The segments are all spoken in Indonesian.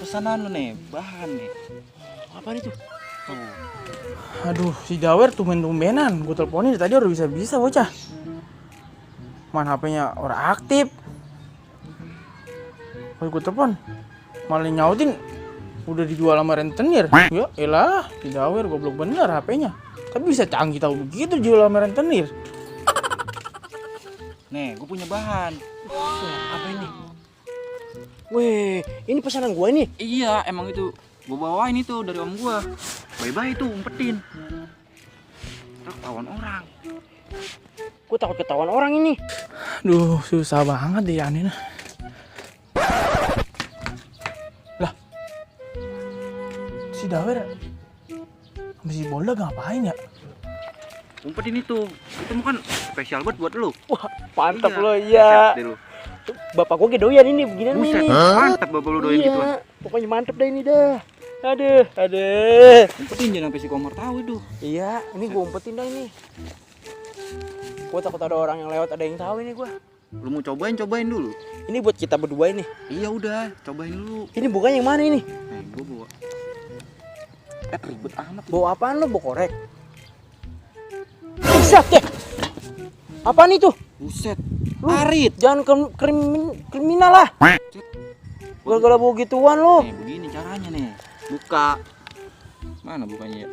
pesanan lu nih, bahan nih. Apa itu? Tuh. Aduh, si Jawer tumben-tumbenan. Gue teleponin dari tadi udah bisa-bisa bocah. Mana HP-nya orang aktif. Pas gue telepon, malah nyautin udah dijual sama rentenir. Ya elah, si Jawer goblok bener HP-nya. Tapi bisa canggih tahu begitu jual sama rentenir. Nih, gue punya bahan. Wah, apa ini? Weh, ini pesanan gua ini. Iya, emang itu gue bawain itu dari om gua. Bye-bye itu umpetin. Ntar ketahuan orang. Gua takut ketahuan orang ini. Duh, susah banget deh aneh. Lah, si Jawer sama si Bola ngapain ya? Umpetin itu kan spesial buat lu. Wah, mantap Iya, lo iya. Buset deh lu. Bapak gua doyan ini beginian Buset, ini. mantap bapak lu doain Iya, gitu. pokoknya mantep dah ini dah. Aduh. Umpetin jangan sampai si Komar tahu itu. Iya, ini gua umpetin dah ini. Gua takut ada orang yang lewat, ada yang tahu ini gua. Lu mau cobain dulu. Ini buat kita berdua ini. Iya udah, cobain dulu. Ini bukannya yang mana ini? Nih, gua bawa. Ribet amat. Bawa apaan lo? Bawa korek. Buset deh. Apaan itu? Buset. Lu Arit. jangan kriminal lah. Gara-gara bawa gituan lo. Nih, begini caranya nih. Buka. Mana bukanya ya?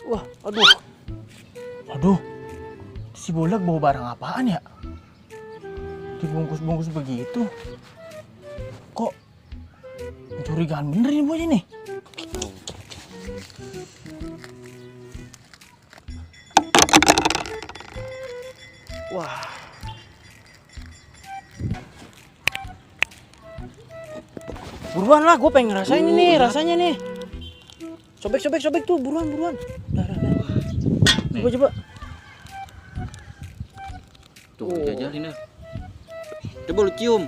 Wah, aduh. Aduh, si Bolak bawa barang apaan ya? Dibungkus-bungkus begitu. Kok mencurigakan bener ini bocah nih? Wah. Buruan lah, gue pengen ngerasain ini, rasanya nih. Sobek tuh, buruan. Dah. Coba. Tuh, jajalin dah. Coba lu cium.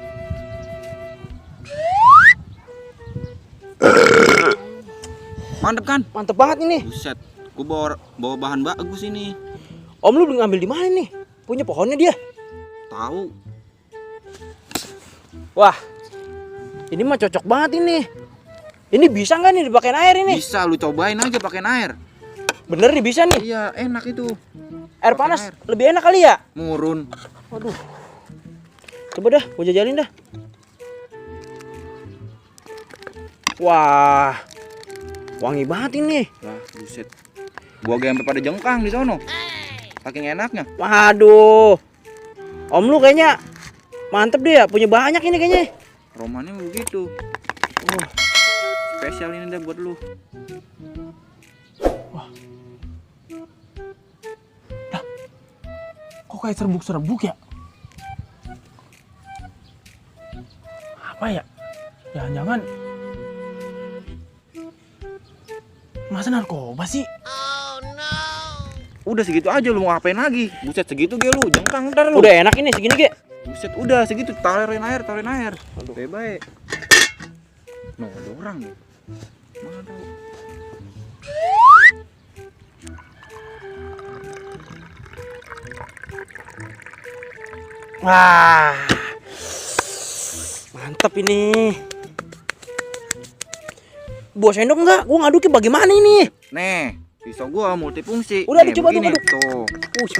Mantep kan? Mantep banget ini. Buset. Gua bawa bahan bagus ini. Om lu ngambil di mana nih? Punya pohonnya dia. Tahu. Wah. Ini mah cocok banget ini. Ini bisa nggak nih dipakein air ini? Bisa lu cobain aja pakein air. Bener nih bisa nih. Iya, enak itu. Air Pakein panas air. lebih enak kali ya? Murun. Waduh. Coba dah, gue jajalin dah. Wah. Wangi banget ini. Lah, buset. Gua sampai pada jengkang di sono. Saking enaknya. Waduh. Om lu kayaknya mantep deh ya, punya banyak ini kayaknya. Romannya begitu. Spesial ini dah buat lu. Kok kayak serbuk-serbuk ya? Apa ya? Jangan-jangan masa narkoba sih? Udah segitu aja lu mau ngapain lagi? Buset segitu ge lu, jengkang ntar lu. Udah enak ini segini ge. Buset udah segitu, taruhin air. Aduh. Baik. No, ada orang nih. Mana tahu. Wah. Mantap ini. Bawa sendok enggak? Gua ngaduknya bagaimana ini? Nih, pisau gua multifungsi. Udah, Nih, dicoba tuh, begini. aduk. Tuh.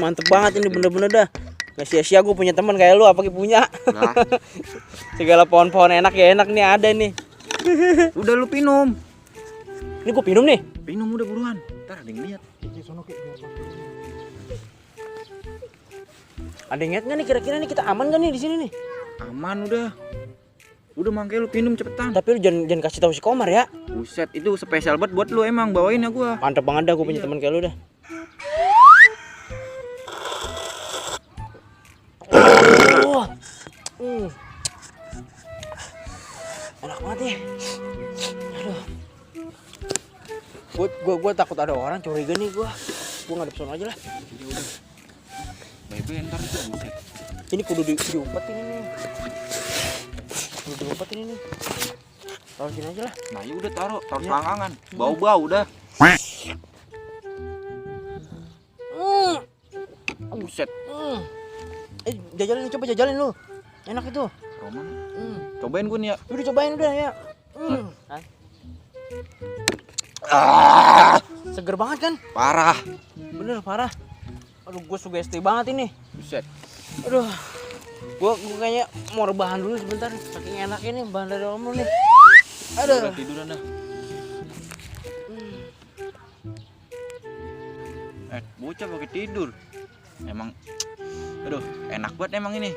Mantep banget ini bener-bener dah. Gak sia-sia gue punya teman kayak lu, apalagi punya. Lah, Segala pohon-pohon enak ya enak nih ada nih. udah lu minum. Ini gue minum nih. Minum udah buruan. Ntar ada yang lihat. Ada yang ingat nggak nih kira-kira nih kita aman gak nih di sini nih? Aman udah. Udah makanya lu minum cepetan. Tapi lu jangan kasih tahu si Komar ya. Buset, itu spesial banget buat lu emang bawain ya gua. Mantep banget dah gue punya teman kayak lu dah. Oh. Enak banget ya. Aduh. Gue takut ada orang curiga nih gue. Gue ngadep sono aja lah. Ya udah. Bye-bye ntar itu buset. Ini kudu diumpetin ini. Kudu diumpetin ini. Taruh sini aja lah. Nah, ya udah taruh Ya. selangkangan. Bau-bau udah. Buset. Jajalin, coba jajalin lu. Enak itu. aroman. Cobain gue nih ya. Udah cobain udah ya. Seger banget kan? Parah. Bener parah. Aduh, gue sugesti banget ini. Buset. Aduh, gue kayaknya mau rebahan dulu sebentar. Saking enak ini bahan dari om lu nih. Aduh. Udah tiduran dah. Bocah pakai tidur. Emang, aduh, enak banget emang ini.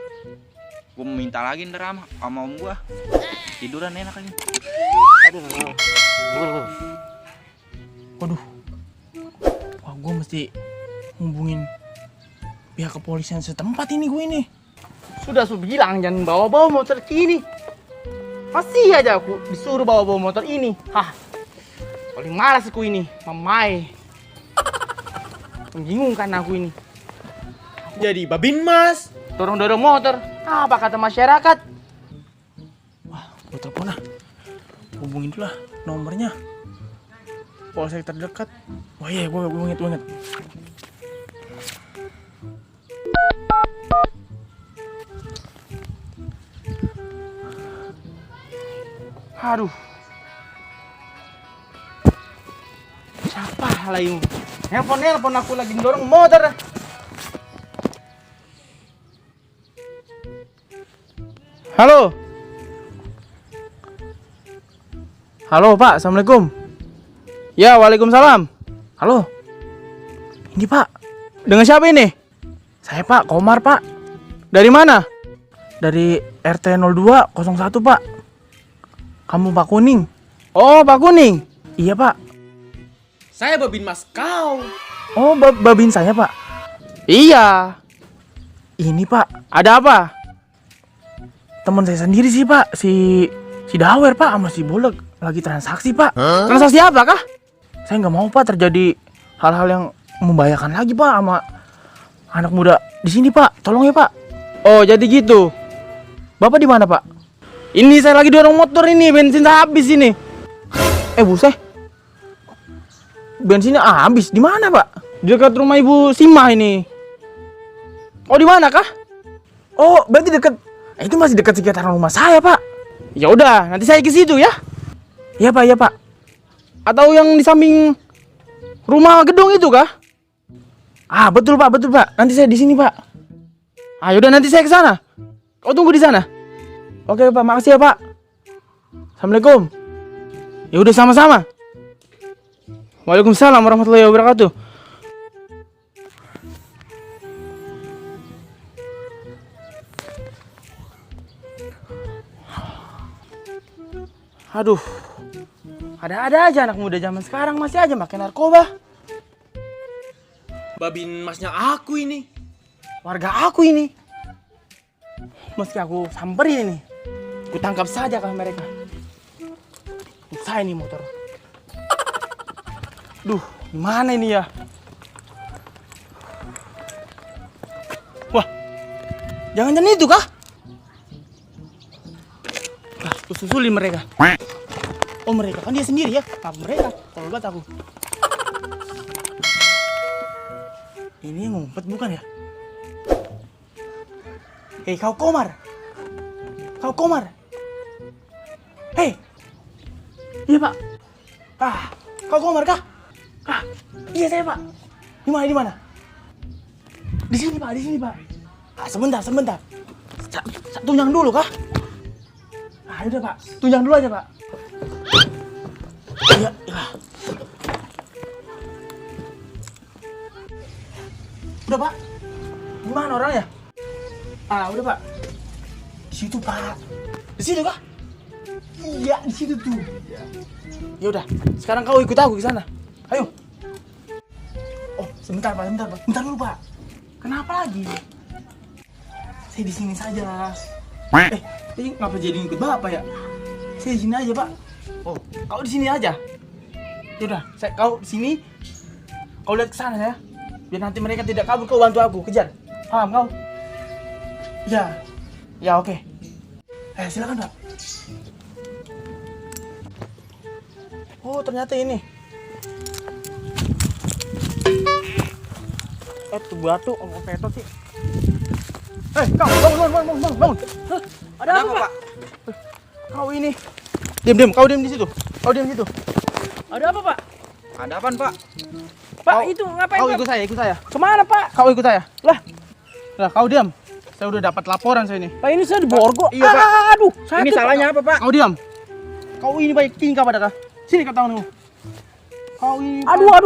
Gue mau minta lagi ntar sama om gue. Tiduran enak lagi. Aduh. Waduh. Wah, gue mesti hubungin pihak kepolisian setempat ini gue ini. Sudah bilang jangan bawa-bawa motor ini. Masih aja aku disuruh bawa-bawa motor ini. Hah. Paling malas aku ini, mamai. Membingungkan aku ini. Jadi Babin Mas. Dorong-dorong motor. Apa kata masyarakat? Wah, gue telepon lah. Hubungin dulu lah nomornya. Polsek terdekat. Wah iya, gue inget. Aduh. Siapa lagi? Nelpon aku lagi dorong motor. Halo. Halo Pak, Assalamualaikum. Ya, Waalaikumsalam. Halo. Ini Pak, dengan siapa ini? Saya Pak, Komar Pak. Dari mana? Dari RT 0201 Pak. Kamu Pak Kuning? Oh, Pak Kuning. Iya Pak. Saya Babin Mas kau. Oh, Babin saya Pak. Iya. Ini Pak, ada apa? Teman saya sendiri sih Pak, si Dawer Pak sama si Bolek lagi transaksi Pak. Transaksi apa kah? Saya nggak mau Pak terjadi hal-hal yang membahayakan lagi Pak sama anak muda di sini Pak. Tolong ya Pak. Oh jadi gitu. Bapak di mana Pak? Ini saya lagi dorong motor ini, bensin habis ini. Buset. Bensinnya habis. Di mana Pak? Di dekat rumah Ibu Simah ini. Oh di mana kah? Oh berarti dekat. Itu masih dekat sekitaran rumah saya Pak. Ya udah, nanti saya ke situ ya. Iya Pak, ya Pak. Atau yang di samping rumah gedung itu kah? Ah betul Pak, betul Pak. Nanti saya di sini Pak. Ah yaudah nanti saya ke sana. Kau tunggu di sana. Oke Pak, makasih ya Pak. Assalamualaikum. Ya udah sama-sama. Waalaikumsalam warahmatullahi wabarakatuh. Aduh, ada-ada aja anak muda zaman sekarang masih aja makin narkoba. Babin Masnya aku ini. Warga aku ini. Meski aku samperin ini, ku tangkap saja kah mereka. Saya ini motor. Duh, gimana ini ya? Wah, jangan-jangan itu kah? Aku susulin mereka. Oh mereka kan dia sendiri ya. Apa mereka? Kalau buat aku. Ini yang ngumpet bukan ya? Hei kau Komar. Kau Komar. Hei. Iya Pak. Kau Komar kah? Iya saya Pak. Di mana? Di sini Pak. Sebentar. Tunjang dulu kah? Udah Pak, tunjang dulu aja Pak. Iya. Udah Pak. Gimana orangnya? Udah Pak. Di situ Pak. Di situ kah? Iya, di situ tuh. Ya udah, sekarang kau ikut aku ke sana. Ayo. Oh, sebentar Pak. Bentar dulu Pak. Kenapa lagi? Saya di sini saja. Ini ngapa jadi ikut Bapak ya? Saya di sini aja Pak. Oh, kau di sini aja. Yaudah, kau di sini. Kau lihat ke sana ya. Biar nanti mereka tidak kabur, kau bantu aku kejar. Paham kau? Ya oke. Silakan Pak. Oh ternyata ini. Tuh batu, petot sih. Kau bangun. Ada apa, Pak? Kau ini. Diam, kau diam di situ. Kau diam di situ. Ada apa, Pak? Ada apaan, Pak? Pak, Kau- itu ngapain, Kau Pak? ikut saya. Kemana, Pak? Kau ikut saya. Lah, Kau diam. Saya udah dapat laporan saya ini. Pak ini saya diborgol. Iya, Pak. Aduh, Ini sakit, salahnya apa, Pak? Kau diam. Kau ini baik tingkah pada kau. Sini kau tanganmu. Kau ini. Pak.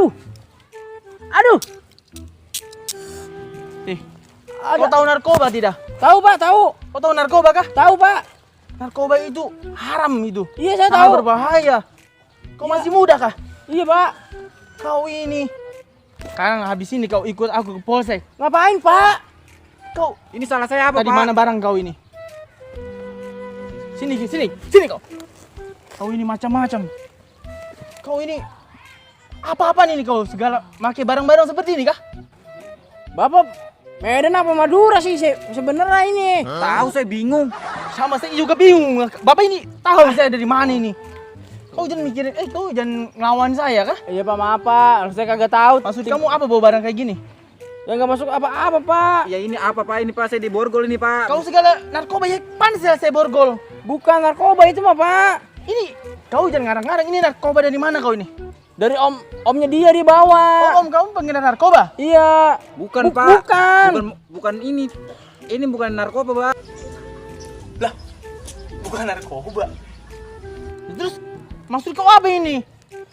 Aduh. Kau tahu narkoba tidak? Tahu, Pak, tahu. Kau tahu narkoba kah? Tahu, Pak. Narkoba itu haram itu. Iya, saya Sangat tahu. berbahaya. Kau masih muda kah? Iya, Pak. Kau ini. Sekarang habis ini kau ikut aku ke polsek. Ngapain, Pak? Kau Ini salah saya apa, tadi Pak? mana barang kau ini? Sini kau. Kau ini macam-macam. Kau ini apa-apa nih kau segala pakai barang-barang seperti ini kah? Bapak Medan apa Madura sih sebenarnya ini? Tahu, saya bingung. Sama saya juga bingung. Bapak ini tahu saya dari mana ini? Kau jangan mikirin, kau jangan ngelawan saya kah? Iya, Pak, maaf, Pak. Saya kagak tahu. Maksud kamu apa bawa barang kayak gini? Ya nggak masuk apa-apa, Pak. Ya ini apa, Pak? Ini, Pak, saya diborgol ini, Pak. Kau segala narkoba ya pan saya borgol. Bukan narkoba itu mah, Pak. Ini kau jangan ngarang-ngarang, ini narkoba dari mana kau ini? Dari omnya dia dibawa. Oh, om kamu pengguna narkoba? Iya. Bukan, Pak. Bukan. Bukan ini. Ini bukan narkoba, Pak. Lah, bukan narkoba. Terus maksud kau apa ini?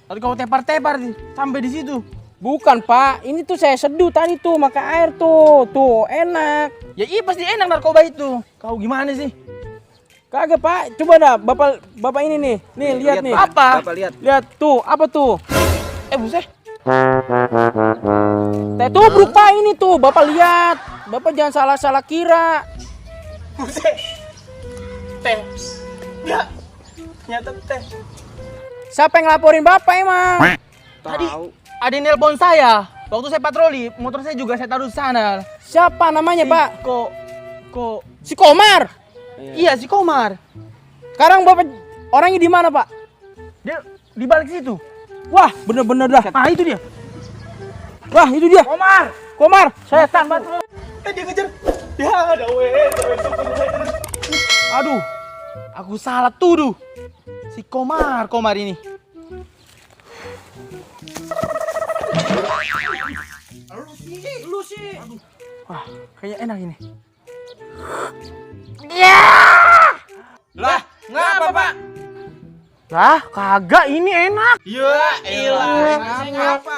Tadi kau tepar-tepar sampai di situ. Bukan, Pak. Ini tuh saya seduh tadi tuh, makan air tuh. Tuh, enak. Ya iya pasti enak narkoba itu. Kau gimana sih? Kagak, Pak. Coba dah, Bapak ini nih. Nih, lihat nih. Pak. Apa? Bapak lihat. Lihat tuh, apa tuh? Buset. Teh tubruk, Pak, ini tuh. Bapak lihat. Bapak jangan salah-salah kira. Buset. Teh. Ya. Ternyata teh. Siapa yang ngelaporin Bapak emang? Tadi Tahu. ada yang nelpon saya. Waktu saya patroli, motor saya juga saya taruh di sana. Siapa namanya, Pak? Kok Si Komar. iya si Komar. Sekarang Bapak orangnya di mana, Pak? Dia di balik situ. Wah, bener-bener dah. Ah, itu dia. Wah, itu dia. Komar, setan, Pak. Dia kejar. Ya, ada Aduh. Aku salah tuduh. Si Komar ini. Lu sih. Wah, kayaknya enak ini. Lah, ngapa, Pak? Lah, kagak ini enak. Ya elah. Ngapa?